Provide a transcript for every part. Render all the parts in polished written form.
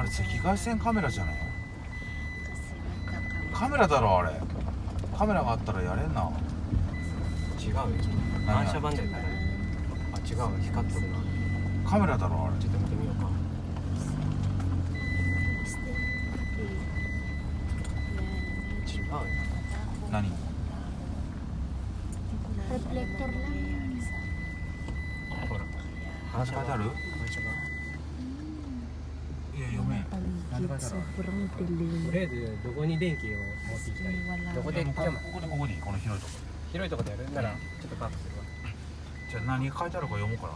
れ赤外線カメラじゃない？カメラだろあれ。カメラがあったらやれんな。違うよ。反射板だよね。あ、違う、光っとるな。カメラだろあれ。ちょっと見てみようか。違うよ。何？ Reflector lang. ほら。話書いてある？反射板。いや読めん。何書いてある？ Sobrang と dilim. りあえずどこに電気を持っていきたい？どこで？こじゃあこでいい。この広いとこ。広いとこでやるならちょっとパークするわ。じゃあ何書いてあるか読もうかな。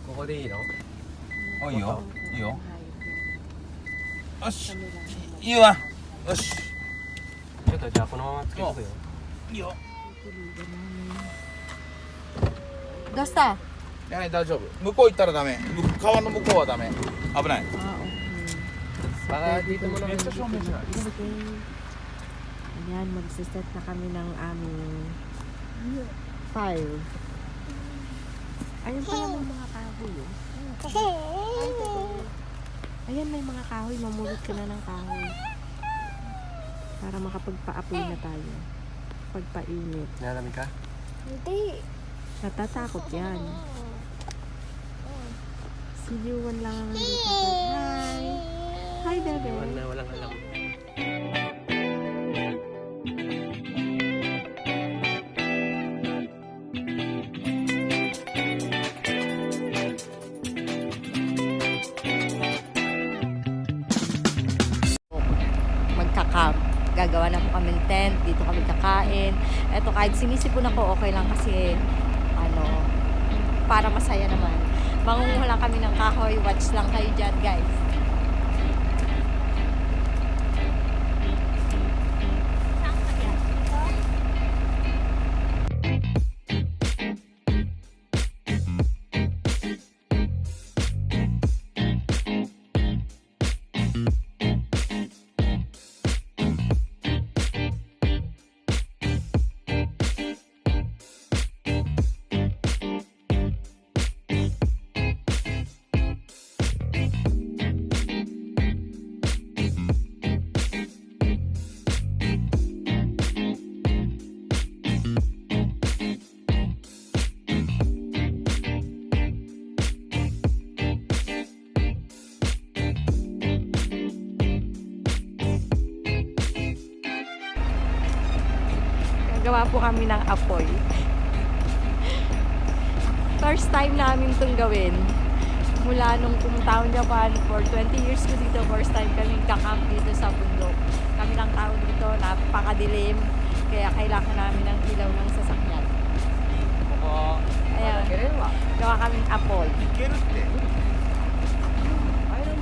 ここでいいの？あ、いいよ。いいよ。よし。いいわ。よし。ちょっとじゃあこのままつけとくよ。いいよ。 Basta. いや、大丈夫。向こう行ったらダメ。川の向こうはダメ。危ない。 Baka dito mo na. めっちゃ照明じゃない。 Ayan, magsiset na kami ng aming fire. Ayun pala may mga kahoy. Ayan, may mga kahoy. Mamulot ka na ng kahoy. Para makapagpa-apoy na tayo. Pagpainit. Nalamig ka? Hindi. Natatakot yan. Si Yuan lang ang dito. Hi! Hi, bebe. Ewan na walang alam. Magka-camp. Gagawa na po kami ng tent. Dito kami kakain. Eto, kahit sinisipon ako, okay lang kasi para masaya naman. Mangunguha lang kami ng kahoy. Watch lang kayo dyan, guys. Gawa po kami ng apoy. First time namin itong gawin. Mula nung pumunta akong Japan for 20 years ko dito, first time kami kakamp dito sa bundok. Kami lang tao dito, napakadilim. Kaya kailangan namin ng ilaw ng sasakyan. Ayan, gawa kaming apoy. いけるって。 Ayan,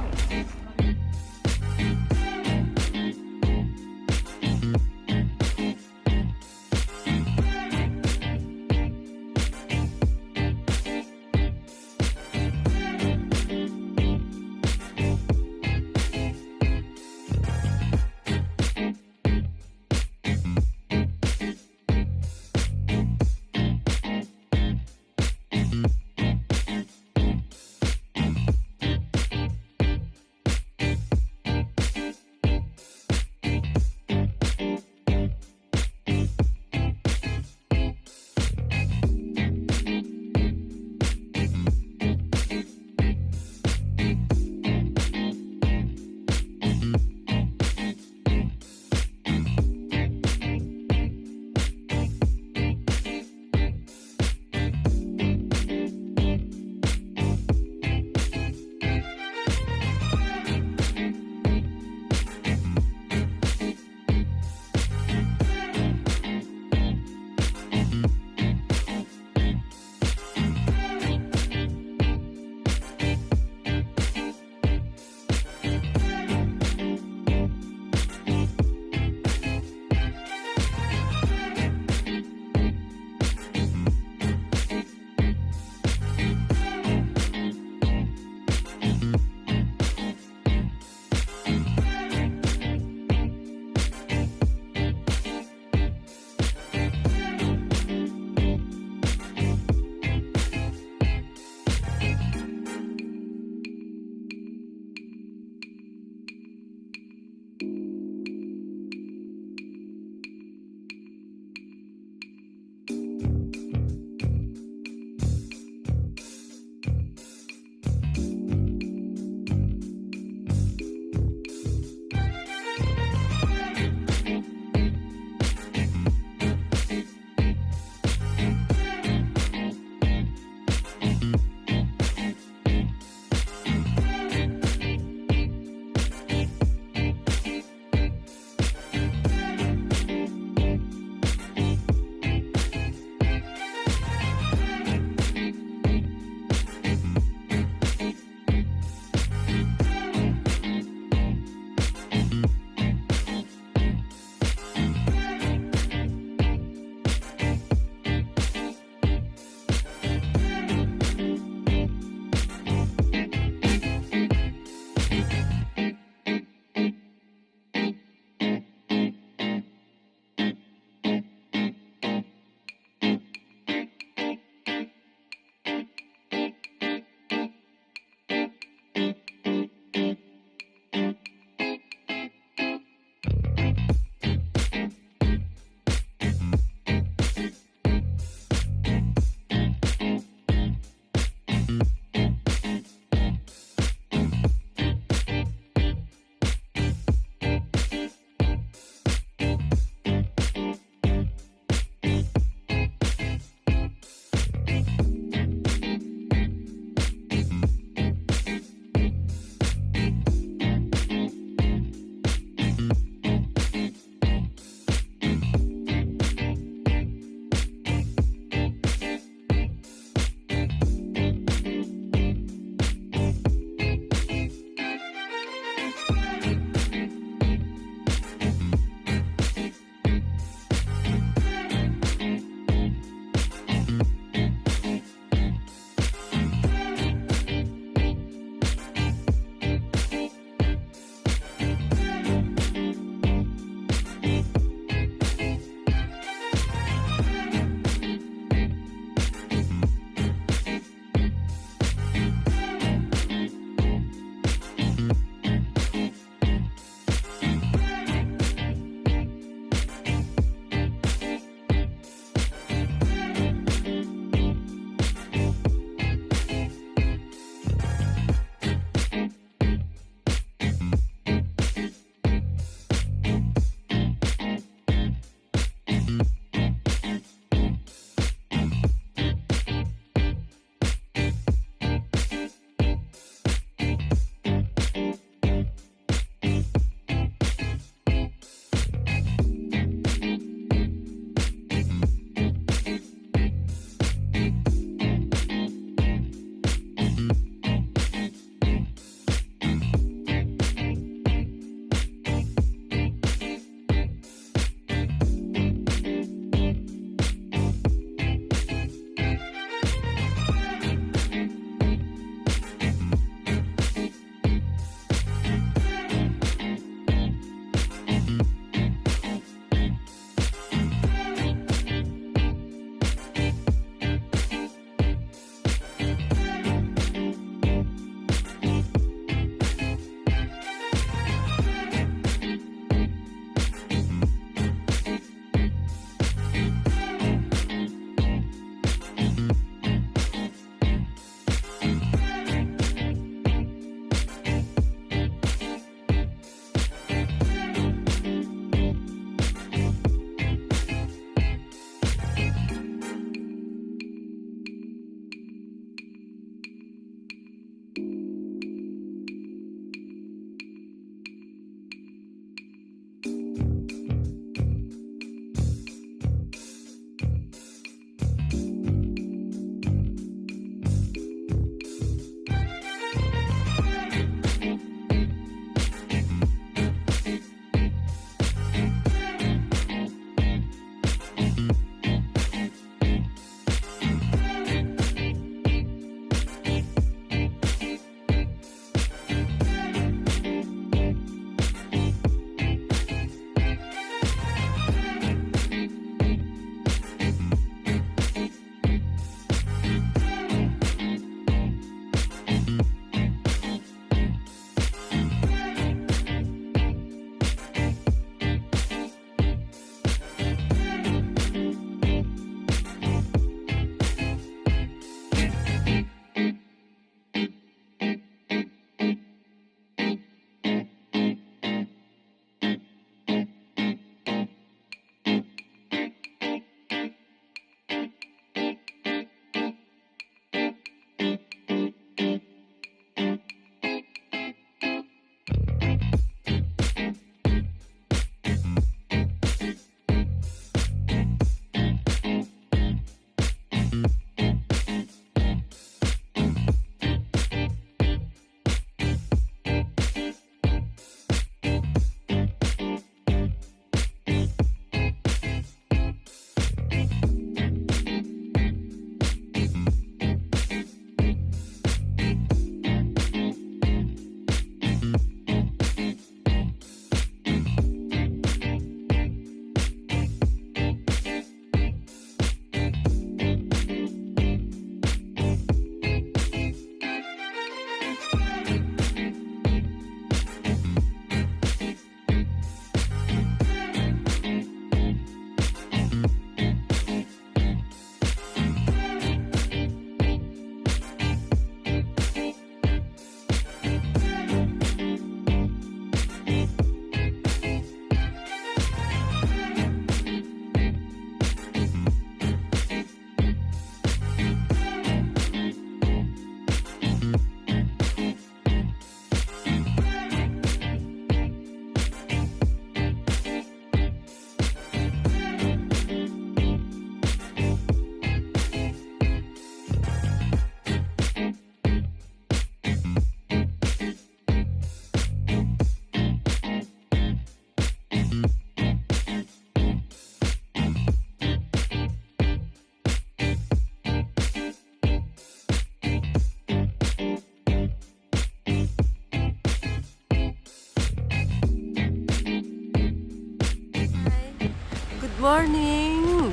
morning!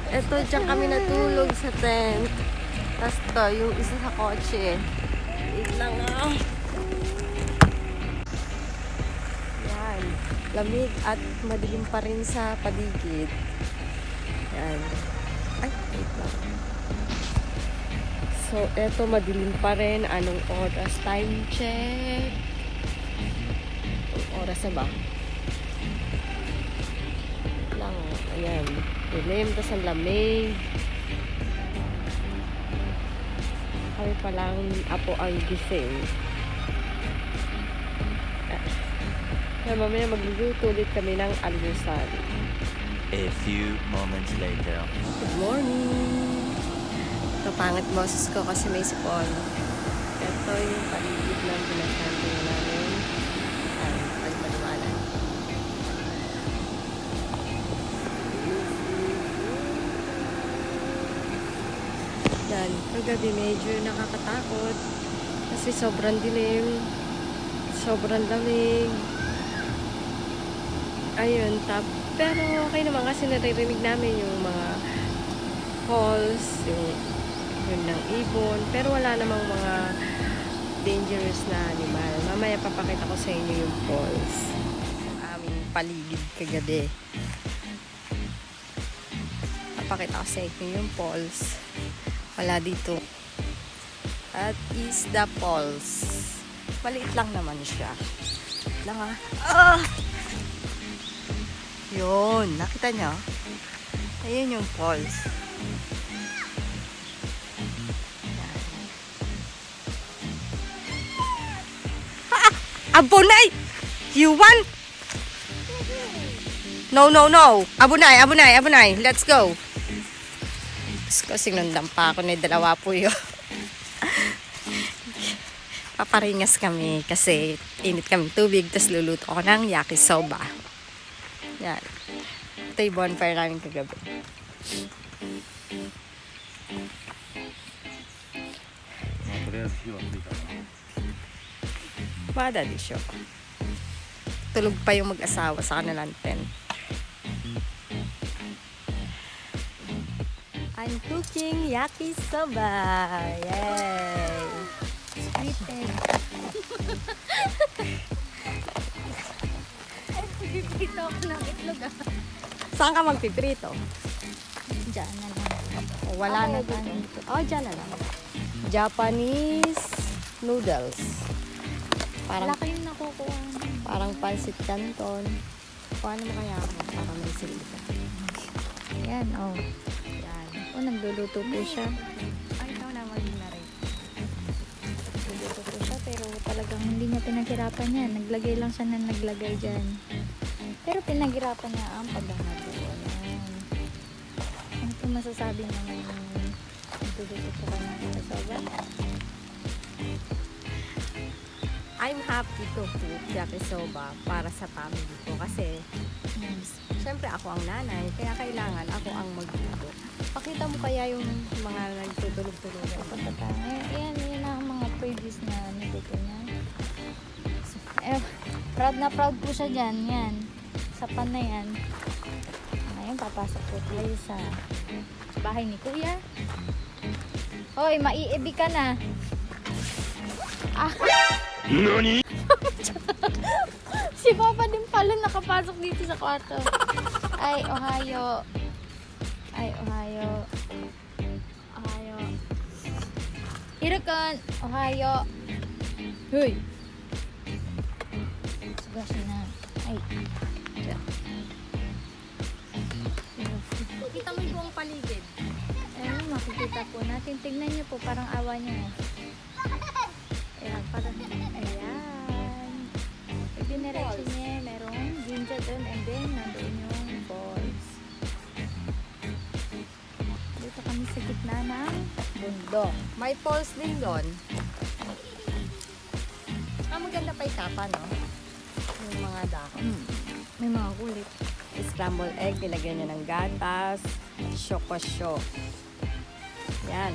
Ito, dyan kami natulog sa tent. Tapos to, yung isa sa kotse. Wait lang ah. Yan. Lamig at madilim pa rin sa paligid. Yan. Ay, wait lang. So, eto madilim pa rin. Anong oras? Time check. Anong oras na ba? Wait lang. Ayan. Dilim, tas ang lamig. Kami palang apo ang gising. Kaya mamaya magluluto ulit kami ng almusal. A few moments later. Good morning! Ito pangit boses ko kasi may sipon. Ito yung paligid ng binasanto namin. Ay, pagpaliwanag. Yan, kagabi medyo nakakatakot. Kasi sobrang dilim. Sobrang lamig. Ayun, pero okay naman kasi naririnig namin yung mga calls, yung ng ibon, pero wala namang mga dangerous na animal. Mamaya papakita ko sa inyo yung calls sa aming paligid kagabi. Papakita ko sa inyo yung falls. Wala dito. At is the falls. Maliit lang naman siya. Lang ah. Ah! Yun, nakita nyo? Ayun yung falls. Abunay! You want? No, no, no. Abunay, abunay, abunay. Let's go. Kasi sinundan pa ako ni dalawa po yun. Paparingas kami kasi init kami tubig. Tapos luluto ako ng yakisoba. Yan. Ito yung bonfire namin kagabi. Bada di siya. Tulog pa yung mag-asawa sa kanilang tent. I'm cooking yakisoba. Yay! Sweetened. Pipito ako ng itlog ah. Saan ka magpiprito? Diyan na lang. O, wala na Okay, dito. Oh, dyan na lang. Japanese noodles. Parang, Laki yung nakukuha. parang pansit canton. Paano mo kaya ako? Para may silita. Yan, oh. Yan. Oh, nagluluto po siya. Ay, ikaw na na rin. Nagluluto po siya, pero talagang hindi niya pinaghirapan yan. Naglagay lang siya na naglagay dyan. Pero pinaghirapan niya ang paghahalo. Ayan. Ano po masasabi niya ngayon? Nagluluto po ka ng yakisoba? I'm happy to cook yakisoba para sa family ko kasi syempre ako ang nanay kaya kailangan ako ang magluto. Pakita mo kaya yung mga nagtutulog-tulugan. Ayan, yun ang mga previous na nilito niya. Proud na proud po siya dyan. Yan. Sa pan na yan. Ngayon, papasok po tayo sa bahay ni Kuya. Hoy, maiibi ka na. Ah. NANI?! Si Papa din pala nakapasok dito sa kwarto. Ay, Ohio. Ay, Ohio. Ohio. Hirokon, Ohio. Hoy. Sugashi na. Ay. Kita mo yung buong paligid. Ayun, makikita po natin. Tignan niyo po, parang awa niya. Ayan, parang, ayan. Pag diniretso niya, merong ginger doon and then nandoon yung balls. Dito kami sa gitna ng bundok. May falls din doon. Maganda pa itapa, no? Yung mga dahon. May mga kulit. Scrambled egg, nilagyan niya ng gatas, syoko-syo. Yan.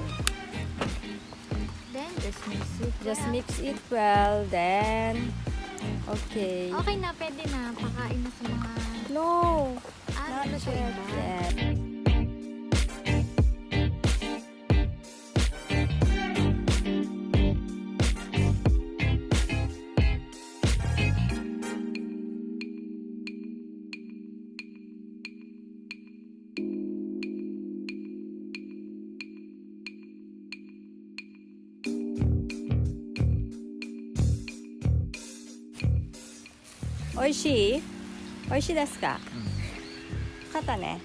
Then, just mix it. Just well. mix it well, then, okay. Okay na, pwede na. Pakain na sa mga... No! Not yet. Oishi? Oishi desu ka? Kata ne.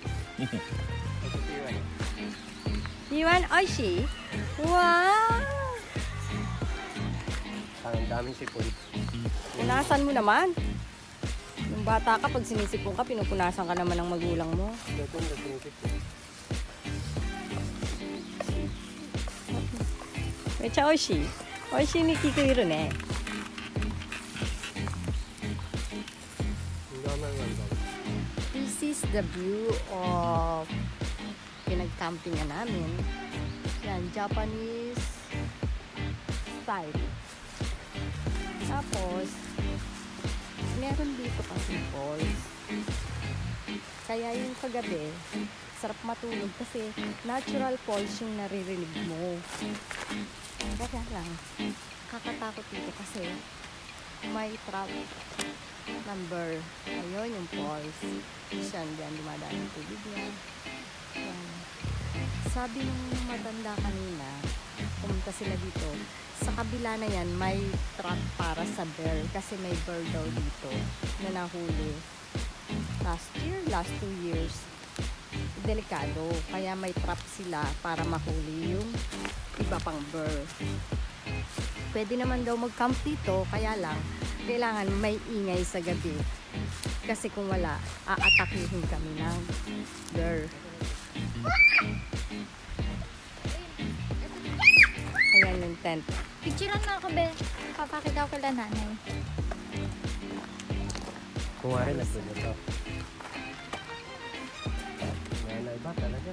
Iwan, oishi? Wow! Ang daming sipon. Punasan mo naman. Yung bata ka, pag sinisipon ka, pinupunasan ka naman ng magulang mo. Ito na sinisipon. Mecha oishi. Oishi ni Kiko iru ne. Ang daming ganda. This is the view of pinag-campingan namin. Yan, Japanese style. Tapos, meron dito kasi falls. Kaya yung kagabi, sarap matulog kasi natural falls yung naririnig mo. Kaya lang, kakatakot dito kasi may trap number. Ayun yung falls. Siyan, diyan dumadaan yung tubig niya. Yan. Sabi ng matanda kanina, pumunta sila dito, sa kabila na yan, may trap para sa bear. Kasi may bear daw dito na nahuli. Last 2 years. Delikado. Kaya may trap sila para mahuli yung iba pang bear. Pwede naman daw mag-camp dito, kaya lang, kailangan may ingay sa gabi. Kasi kung wala, aatakihin kami ng bear. Ayan yung tent. Picturean na ako, be. Papakita ko kila nanay. Kung nga rin nagpunod ito. Nanay ba talaga?